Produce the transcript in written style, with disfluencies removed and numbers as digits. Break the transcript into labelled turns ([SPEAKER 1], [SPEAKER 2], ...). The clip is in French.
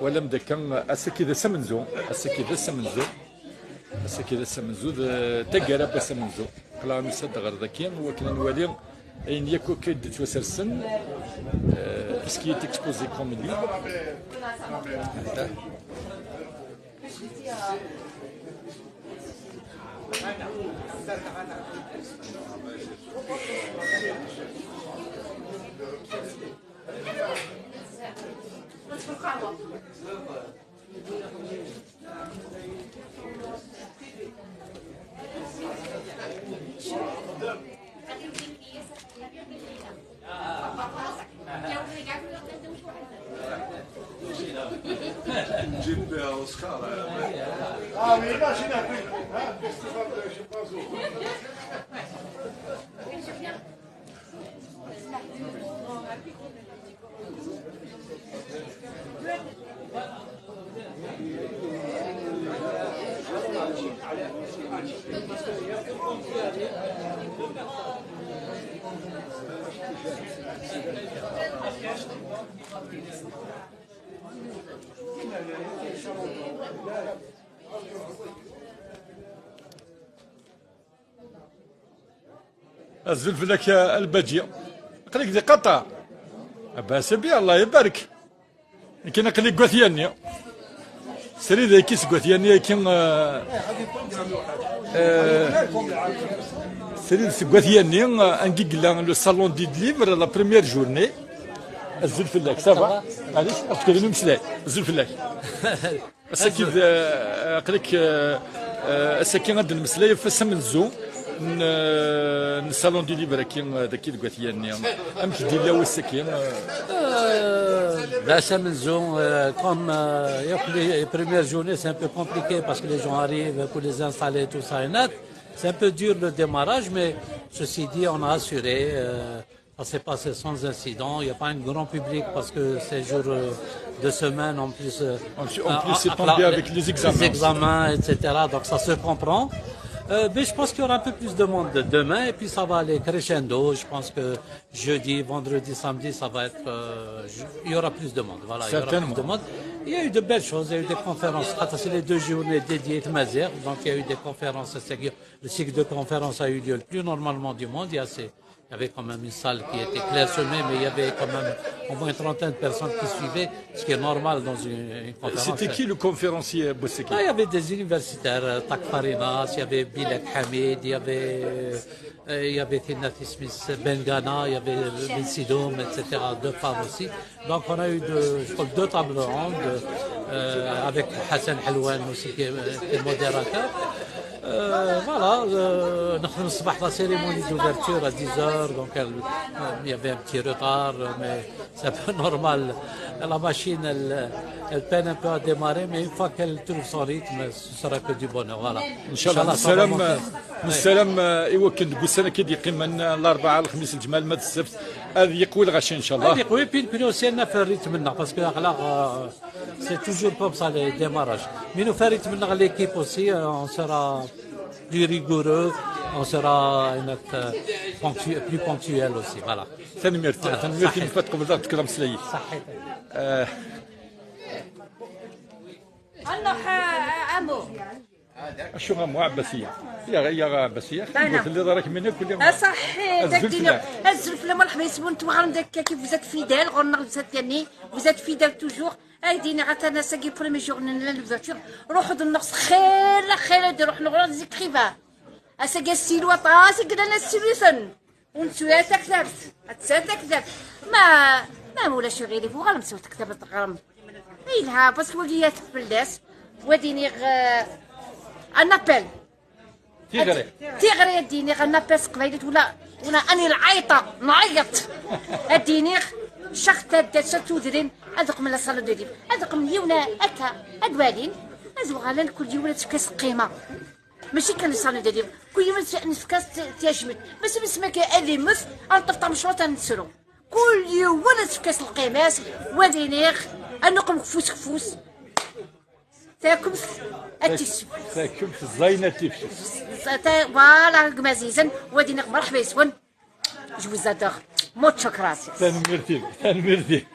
[SPEAKER 1] ولا مدكا اسكي سمنزو اسكي سمنزو اسكي سمنزو تقرا بسمنزو قلا نسد غير ذاكيا وكنا نوالي اين ياكو كيد توسرسن بسكي تكسبوزي كوميدي
[SPEAKER 2] نجيب اوسكار
[SPEAKER 3] mais imagine un truc, hein, festival de je sais pas où.
[SPEAKER 1] الزلف لك البجيه قال لك ذي قطع باس بي الله يبارك يمكن قال لك قوثياني سري ذا كيس قوثياني يمكن سري قوثياني انكي قلا لو صالون دي ليفر لا بريمير جورني الزلف لك سافا معليش تكلموا مسلاي الزلف لك اسكي قال لك اسكي غاد المسلاي فسم الزو الصالون دي ليبر كي داكي الكواتياني ام كي دير له السكين
[SPEAKER 4] La Samenzo, comme les premières journées, c'est un peu compliqué parce que les gens arrivent pour les installer, tout ça et net. C'est un peu dur le démarrage, mais ceci dit, on a assuré. Ça s'est passé sans incident. Il n'y a pas un grand public parce que c'est jour de semaine en plus.
[SPEAKER 1] En plus, c'est tombé avec les examens.
[SPEAKER 4] Les examens, etc. Donc ça se comprend. Mais je pense qu'il y aura un peu plus de monde demain et puis ça va aller crescendo. Je pense que jeudi, vendredi, samedi, ça va être. Il y aura plus de monde. Voilà, il y aura plus de monde. Il y a eu de belles choses. Il y a eu des conférences. C'est les 2 journées dédiées à Mazer. Donc il y a eu des conférences. Le cycle de conférences a eu lieu le plus normalement du monde. Il y avait quand même une salle qui était clairsemée, mais il y avait quand même au moins une trentaine de personnes qui suivaient, ce qui est normal dans une conférence.
[SPEAKER 1] C'était qui le conférencier Bousseki?
[SPEAKER 4] Il y avait des universitaires, Tak Farinas, il y avait Bilek Hamid, il y avait Tinati Smith Bengana, il y avait Ben Sidoum, etc., 2 femmes aussi. Donc on a eu je crois, 2 tables rondes avec Hassan Halouane aussi qui est modérateur. Voilà, la cérémonie d'ouverture à 10h, donc il y avait un petit retard, mais c'est un peu normal. La machine, elle peine un peu à démarrer, mais une fois qu'elle trouve son rythme, ce sera que du bonheur. Voilà.
[SPEAKER 1] Inch'Allah, السلام ايوا كنقول سنه كي يقيم الاربعاء الخميس الجمعه المد السبت هذه يقوي الغاشي ان شاء الله.
[SPEAKER 4] هذه يقوي بين aussi في الريتم parce que c'est toujours comme ça les démarrages. Mais nous faire rythme l'équipe aussi, on sera plus rigoureux, on sera plus ponctuel aussi. Voilà.
[SPEAKER 1] تنميرتي نفات قبل ذاك تكرم سلاي.
[SPEAKER 4] صحيح.
[SPEAKER 5] الله عمو
[SPEAKER 1] شو غمو عباسيه يا عباسيه قلت اللي راك منك كل
[SPEAKER 5] صحيح داك دينا الزلفله مرحبا يسمون انتم غير داك كيف فوزات فيدال غنغ يعني فوزات فيدال توجور ايدينا عطانا ساكي برومي جورنال لوفاتور روحوا النقص خير روح نغرض زيك خيفا اساكي السيلو طاسي كدا انا السيلوسن ونسوي تكذبت تكذب ما مولاش غيري فوق غير مسوي تكذبت غرم ايلها بس وليات فلاس وديني ان ابل تيغري اديني ان ابل قبيلت ولا اني العيطه نعيط اديني شخت دات تودرين هذوك من الصاله ديالي هذوك من يونا اكا ادوالين ازوغالا كل يوم تفكاس قيمه ماشي كان الصاله ديالي كل يوم نفكاس تيجمد بس مسماك اللي مس انطفط مشروط نسرو كل يوم ولا تفكاس القيماس ودينيخ انكم كفوس تاكم
[SPEAKER 1] تاكم الزينه تيفشي
[SPEAKER 5] فوالا مزيزا ودينا مرحبا يسون جو زادور موتشو كراسيس
[SPEAKER 1] تنميرتي